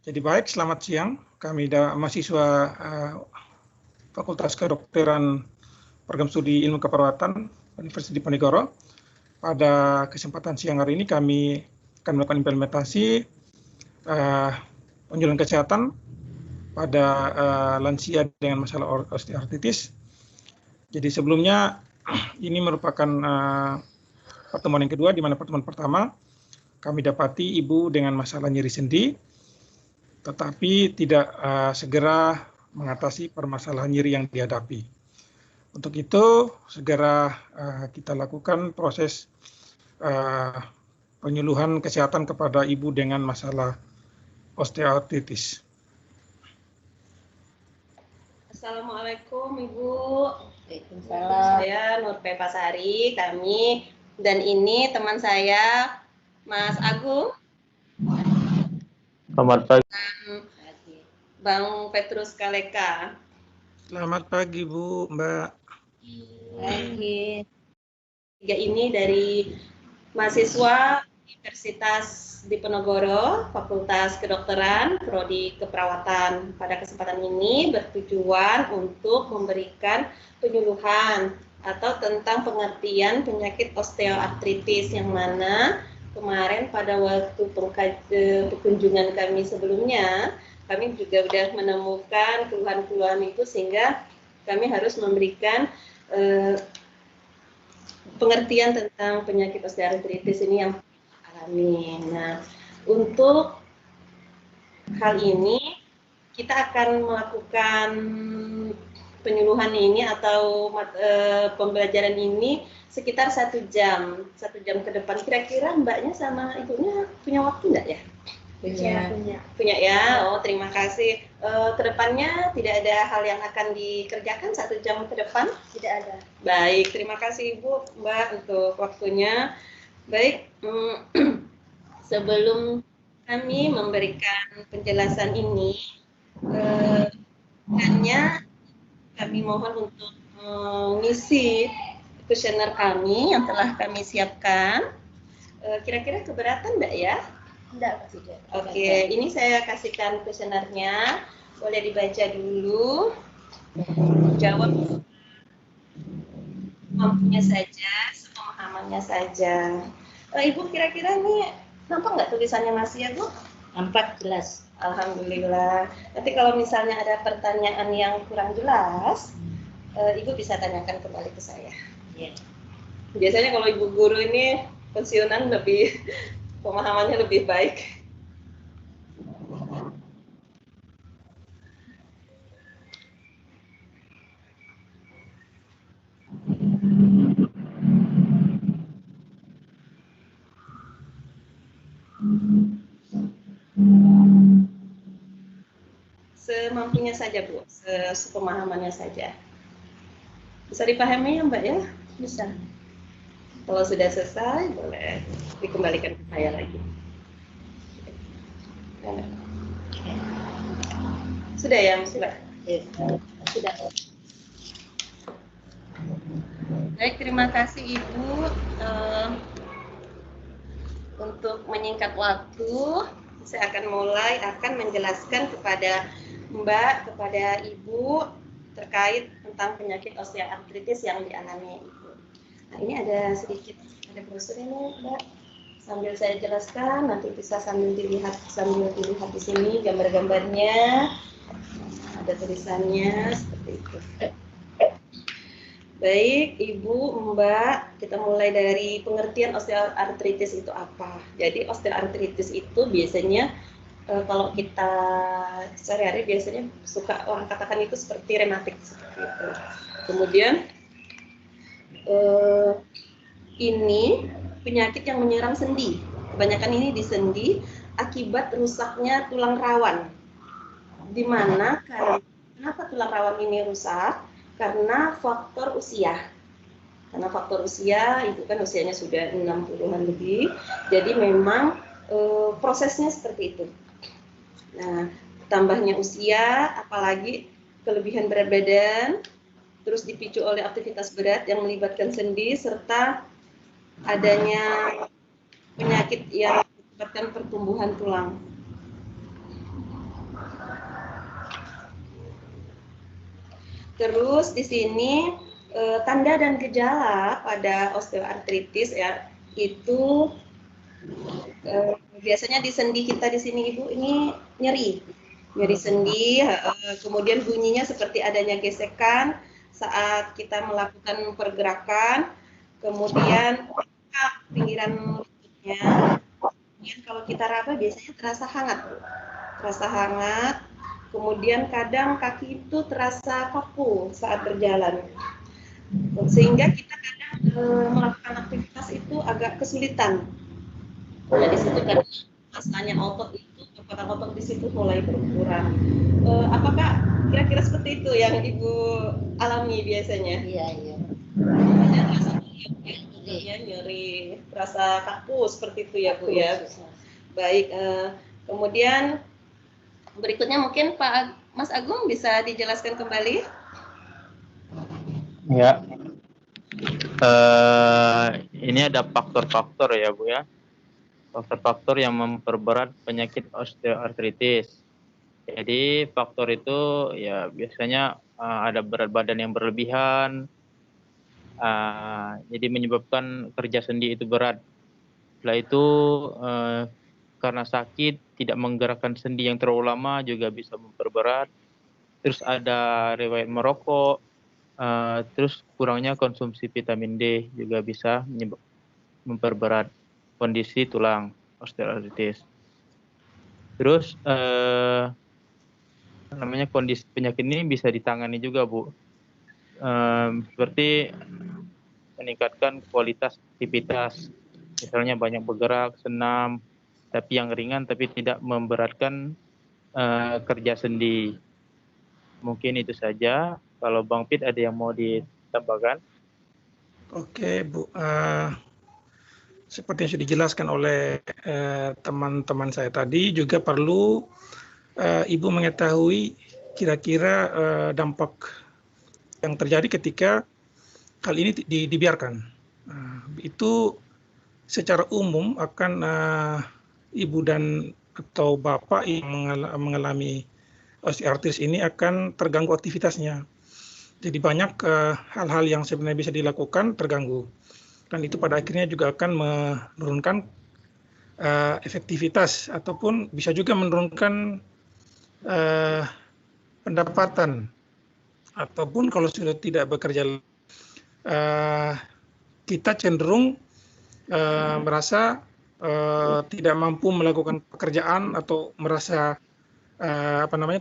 Jadi baik, selamat siang. Kami mahasiswa Fakultas Kedokteran Program Studi Ilmu Keperawatan Universitas Diponegoro. Pada kesempatan siang hari ini kami akan melakukan implementasi penyuluhan kesehatan pada lansia dengan masalah osteoartritis. Jadi sebelumnya ini merupakan pertemuan yang kedua, di mana pertemuan pertama kami dapati ibu dengan masalah nyeri sendi, tetapi tidak segera mengatasi permasalahan nyeri yang dihadapi. Untuk itu segera kita lakukan proses penyuluhan kesehatan kepada ibu dengan masalah osteoartritis. Assalamualaikum Ibu. Waalaikumsalam. Saya Nur Pepasari, dan ini teman saya Mas Agung. Selamat pagi. Dan Bang Petrus Kaleka. Selamat pagi Bu, Mbak. Pagi. Tiga ini dari mahasiswa Universitas Diponegoro, Fakultas Kedokteran, Prodi Keperawatan. Pada kesempatan ini bertujuan untuk memberikan penyuluhan atau tentang pengertian penyakit osteoartritis, yang mana kemarin pada waktu kunjungan kami sebelumnya, kami juga sudah menemukan keluhan-keluhan itu, sehingga kami harus memberikan pengertian tentang penyakit osteoartritis ini yang alami. Nah, untuk hal ini kita akan melakukan penyuluhan ini atau pembelajaran ini sekitar 1 jam ke depan. Kira-kira Mbaknya sama Ibunya punya waktu nggak ya? Punya ya. Oh, terima kasih. Kedepannya tidak ada hal yang akan dikerjakan 1 jam ke depan? Tidak ada. Baik, terima kasih Ibu, Mbak, untuk waktunya. Baik, sebelum kami memberikan penjelasan ini, hanya kami mohon untuk mengisi kuesioner kami yang telah kami siapkan. Kira-kira keberatan Mbak ya? Tidak, tidak. Oke, ini saya kasihkan kuesionernya. Boleh dibaca dulu. Jawab mampunya saja, sepemahamannya saja. Ibu kira-kira nih nampak nggak tulisannya masih ya Bu? Nampak jelas. Alhamdulillah. Nanti kalau misalnya ada pertanyaan yang kurang jelas, Ibu bisa tanyakan kembali ke saya. Ya. Biasanya kalau Ibu guru ini pensiunan lebih pemahamannya lebih baik. Semampunya saja Bu, sepemahamannya saja. Bisa dipahami ya Mbak ya? Bisa. Kalau sudah selesai, boleh dikembalikan ke saya lagi. Sudah ya, Mbak? Ya. Sudah. Baik, terima kasih Ibu. Untuk menyingkat waktu, saya akan menjelaskan kepada Mbak, kepada Ibu terkait tentang penyakit osteoartritis yang dialami Ibu. Nah, ini ada brosur ini Mbak. Sambil saya jelaskan, nanti bisa sambil dilihat di sini gambar-gambarnya. Ada tulisannya seperti itu. Baik, Ibu, Mbak, kita mulai dari pengertian osteoartritis itu apa. Jadi osteoartritis itu biasanya kalau kita sehari-hari biasanya suka orang katakan itu seperti rematik seperti itu. Kemudian ini penyakit yang menyerang sendi. Kebanyakan ini di sendi akibat rusaknya tulang rawan. Di mana kenapa tulang rawan ini rusak? Karena faktor usia. Karena faktor usia, itu kan usianya sudah 60-an lebih. Jadi memang prosesnya seperti itu. Nah, tambahnya usia, apalagi kelebihan berat badan, terus dipicu oleh aktivitas berat yang melibatkan sendi, serta adanya penyakit yang menyebabkan pertumbuhan tulang. Terus di sini tanda dan gejala pada osteoartritis ya itu biasanya di sendi kita di sini Ibu ini nyeri sendi, kemudian bunyinya seperti adanya gesekan saat kita melakukan pergerakan, kemudian pinggiran lututnya, kemudian kalau kita raba biasanya terasa hangat, kemudian kadang kaki itu terasa kaku saat berjalan, sehingga kita kadang melakukan aktivitas itu agak kesulitan. Nah, di situ kan rasanya otot itu, kekuatan otot di situ mulai berkurang. Apakah kira-kira seperti itu yang Ibu alami biasanya? Iya, iya. Ada rasa nyeri, rasa kaku seperti itu ya Bu ya. Baik, kemudian berikutnya mungkin Pak Mas Agung bisa dijelaskan kembali? Ya, ini ada faktor-faktor ya Bu ya. Faktor-faktor yang memperberat penyakit osteoartritis. Jadi faktor itu ya biasanya ada berat badan yang berlebihan, jadi menyebabkan kerja sendi itu berat. Setelah itu karena sakit tidak menggerakkan sendi yang terlalu lama juga bisa memperberat. Terus ada riwayat merokok, terus kurangnya konsumsi vitamin D juga bisa memperberat kondisi tulang osteoartritis. Terus namanya kondisi penyakit ini bisa ditangani juga Bu, seperti meningkatkan kualitas aktivitas, misalnya banyak bergerak, senam, tapi yang ringan tapi tidak memberatkan kerja sendi. Mungkin itu saja. Kalau Bang Pit ada yang mau ditambahkan? Oke Bu, seperti yang sudah dijelaskan oleh teman-teman saya tadi, juga perlu Ibu mengetahui kira-kira dampak yang terjadi ketika hal ini dibiarkan. Itu secara umum akan Ibu dan atau Bapak yang mengalami osteoartritis ini akan terganggu aktivitasnya. Jadi banyak hal-hal yang sebenarnya bisa dilakukan terganggu. Dan itu pada akhirnya juga akan menurunkan efektivitas ataupun bisa juga menurunkan pendapatan, ataupun kalau sudah tidak bekerja kita cenderung merasa tidak mampu melakukan pekerjaan atau merasa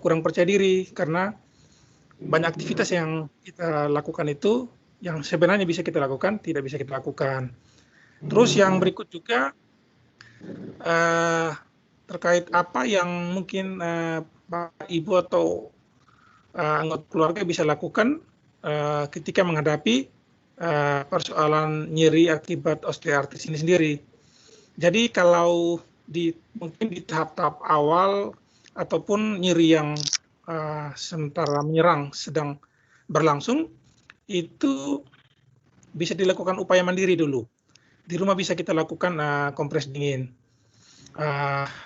kurang percaya diri karena banyak aktivitas yang kita lakukan itu yang sebenarnya bisa kita lakukan, tidak bisa kita lakukan. Terus yang berikut juga terkait apa yang mungkin Bapak, Ibu atau anggota keluarga bisa lakukan ketika menghadapi persoalan nyeri akibat osteoartritis ini sendiri. Jadi kalau mungkin di tahap-tahap awal ataupun nyeri yang sementara menyerang sedang berlangsung, itu bisa dilakukan upaya mandiri dulu. Di rumah bisa kita lakukan kompres dingin.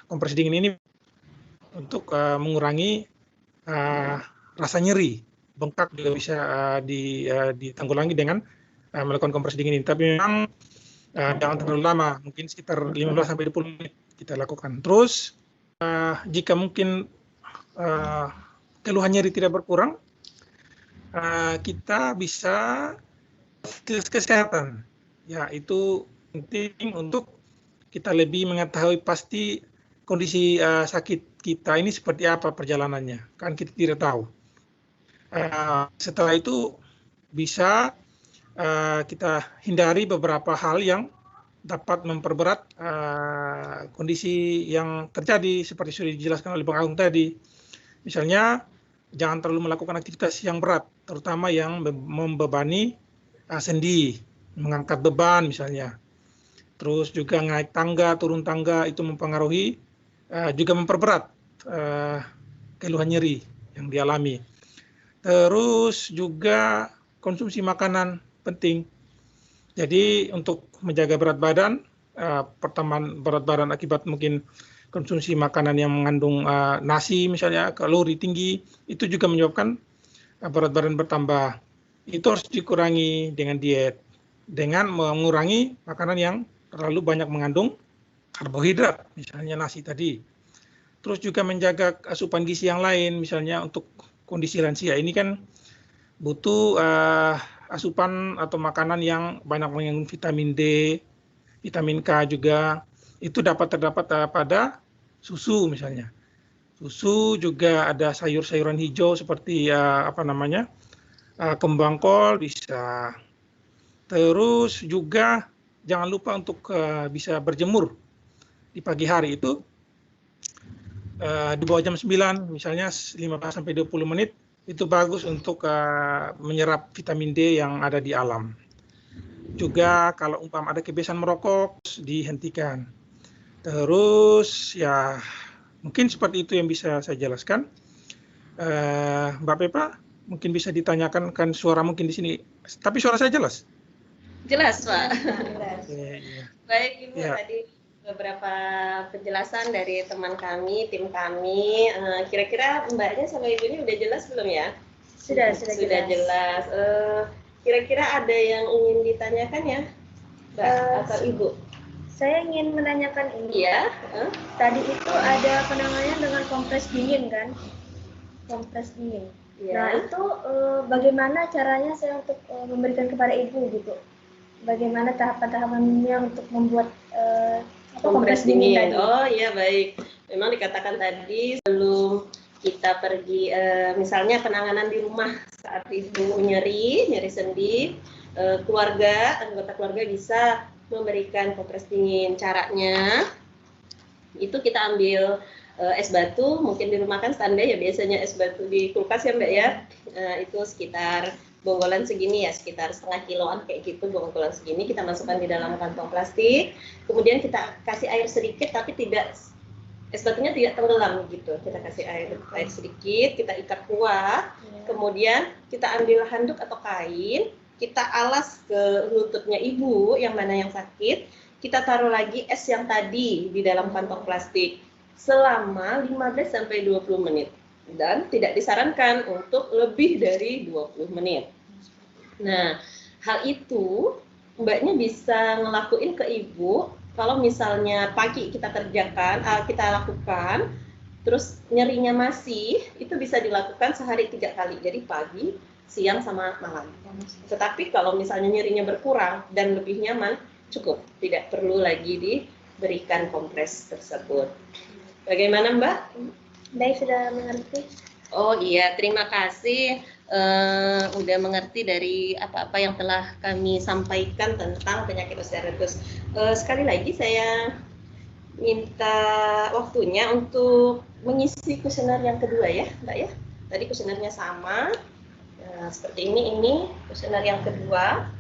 Kompres dingin ini untuk mengurangi rasa nyeri. Bengkak juga bisa ditanggulangi dengan melakukan kompres dingin ini. Tapi memang jangan terlalu lama, mungkin sekitar 15-20 menit kita lakukan. Terus jika mungkin keluhan nyeri tidak berkurang, kita bisa tes kesehatan. Ya, itu penting untuk kita lebih mengetahui pasti kondisi sakit kita ini seperti apa perjalanannya. Kan kita tidak tahu. Setelah itu bisa kita hindari beberapa hal yang dapat memperberat kondisi yang terjadi seperti sudah dijelaskan oleh Bang Agung tadi. Misalnya jangan terlalu melakukan aktivitas yang berat, terutama yang membebani sendi, mengangkat beban misalnya. Terus juga naik tangga, turun tangga itu mempengaruhi, juga memperberat keluhan nyeri yang dialami. Terus juga konsumsi makanan penting. Jadi untuk menjaga berat badan, pertama berat badan akibat mungkin konsumsi makanan yang mengandung nasi misalnya, kalori tinggi, itu juga menyebabkan berat badan bertambah. Itu harus dikurangi dengan diet, dengan mengurangi makanan yang terlalu banyak mengandung karbohidrat, misalnya nasi tadi. Terus juga menjaga asupan gizi yang lain, misalnya untuk kondisi lansia ini kan butuh asupan atau makanan yang banyak mengandung vitamin D, vitamin K juga. Itu dapat terdapat pada susu misalnya. Susu juga ada sayur-sayuran hijau seperti kembang kol bisa. Terus juga jangan lupa untuk bisa berjemur di pagi hari itu di bawah jam 9, misalnya 15-20 menit, itu bagus untuk menyerap vitamin D yang ada di alam. Juga kalau ada kebiasaan merokok, dihentikan. Terus ya mungkin seperti itu yang bisa saya jelaskan. Mbak Pepa, mungkin bisa ditanyakan, kan suara mungkin di sini, tapi suara saya jelas? Jelas, Pak. Iya. Baik, Ibu, Ya. tadi beberapa penjelasan dari teman kami, tim kami. Kira-kira Mbaknya sama Ibunya udah jelas belum ya? Sudah jelas. Kira-kira ada yang ingin ditanyakan ya, Mbak atau Ibu? Saya ingin menanyakan ini. Iya. Tadi itu ada penanganan dengan kompres dingin kan? Kompres dingin. Iya. Nah itu bagaimana caranya saya untuk memberikan kepada ibu gitu? Bagaimana tahapan-tahapannya untuk membuat kompres dingin tadi? Oh iya, baik. Memang dikatakan tadi sebelum kita pergi, misalnya penanganan di rumah saat ibu nyeri sendi, anggota keluarga bisa memberikan kompres dingin. Caranya itu kita ambil es batu, mungkin di rumah kan standar ya biasanya es batu di kulkas ya Mbak ya, itu sekitar bonggolan segini ya, sekitar setengah kiloan kayak gitu, bonggolan segini kita masukkan di dalam kantong plastik, kemudian kita kasih air sedikit tapi tidak, es batunya tidak tenggelam gitu, kita kasih air sedikit, kita ikat kuat, kemudian kita ambil handuk atau kain, kita alas ke lututnya ibu yang mana yang sakit, kita taruh lagi es yang tadi di dalam kantong plastik selama 15-20 menit. Dan tidak disarankan untuk lebih dari 20 menit. Nah, hal itu Mbaknya bisa ngelakuin ke ibu kalau misalnya pagi kita lakukan, terus nyerinya masih, itu bisa dilakukan sehari 3 kali. Jadi pagi, siang, sama malam. Tetapi kalau misalnya nyerinya berkurang dan lebih nyaman, cukup. Tidak perlu lagi diberikan kompres tersebut. Bagaimana Mbak? Baik, sudah mengerti. Oh iya, terima kasih udah mengerti dari apa-apa yang telah kami sampaikan tentang penyakit osteoartritis. Sekali lagi saya minta waktunya untuk mengisi kuesioner yang kedua ya, Mbak ya. Tadi kuesionernya sama, seperti ini kuesioner yang kedua.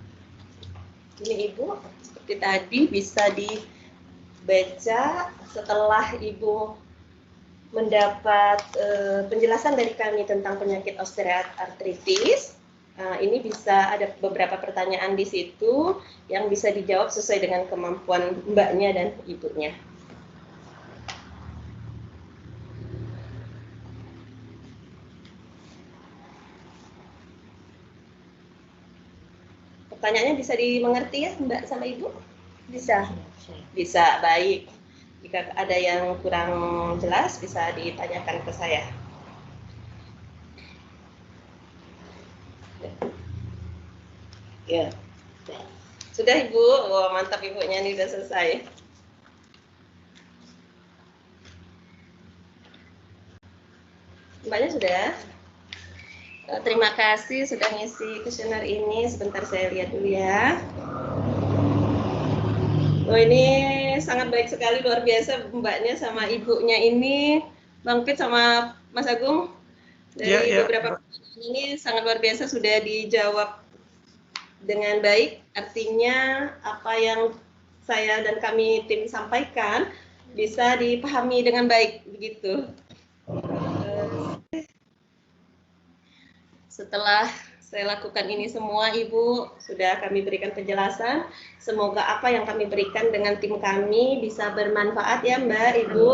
Ini Ibu, seperti tadi bisa dibaca setelah Ibu mendapat penjelasan dari kami tentang penyakit osteoartritis. Ini bisa ada beberapa pertanyaan di situ yang bisa dijawab sesuai dengan kemampuan Mbaknya dan Ibunya. Pertanyaannya bisa dimengerti ya Mbak sama Ibu? Bisa. Bisa, baik. Jika ada yang kurang jelas bisa ditanyakan ke saya. Ya. Sudah Ibu? Wah, mantap Ibunya, ini sudah selesai. Mbaknya sudah? Terima kasih sudah ngisi kuesioner ini. Sebentar saya lihat dulu ya. Oh, ini sangat baik sekali, luar biasa Mbaknya sama Ibunya ini. Bang Pit sama Mas Agung, dari beberapa pertanyaan ini sangat luar biasa sudah dijawab dengan baik. Artinya apa yang saya dan kami tim sampaikan bisa dipahami dengan baik begitu. Setelah saya lakukan ini semua, Ibu. Sudah kami berikan penjelasan. Semoga apa yang kami berikan dengan tim kami bisa bermanfaat ya Mbak, Ibu,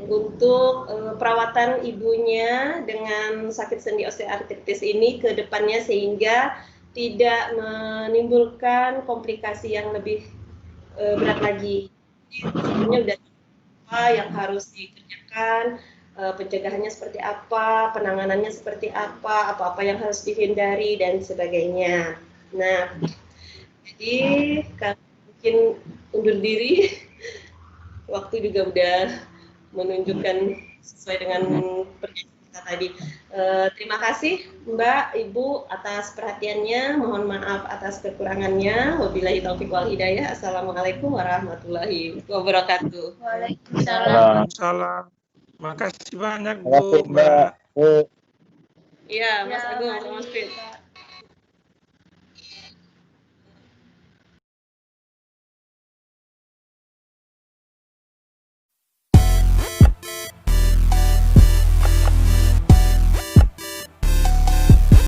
untuk perawatan ibunya dengan sakit sendi osteoartritis ini ke depannya, sehingga tidak menimbulkan komplikasi yang lebih berat lagi. Sebelumnya udah apa yang harus dikerjakan, pencegahannya seperti apa, penanganannya seperti apa yang harus dihindari dan sebagainya. Nah, jadi mungkin undur diri. Waktu juga udah menunjukkan sesuai dengan perjanjian kita tadi. Terima kasih Mbak, Ibu atas perhatiannya. Mohon maaf atas kekurangannya. Wabillahi taufiq wal hidayah. Assalamualaikum warahmatullahi wabarakatuh. Waalaikumsalam. Salam. Makasih banyak Bu, Mbak. Iya, Mas Agung, Mas Fit.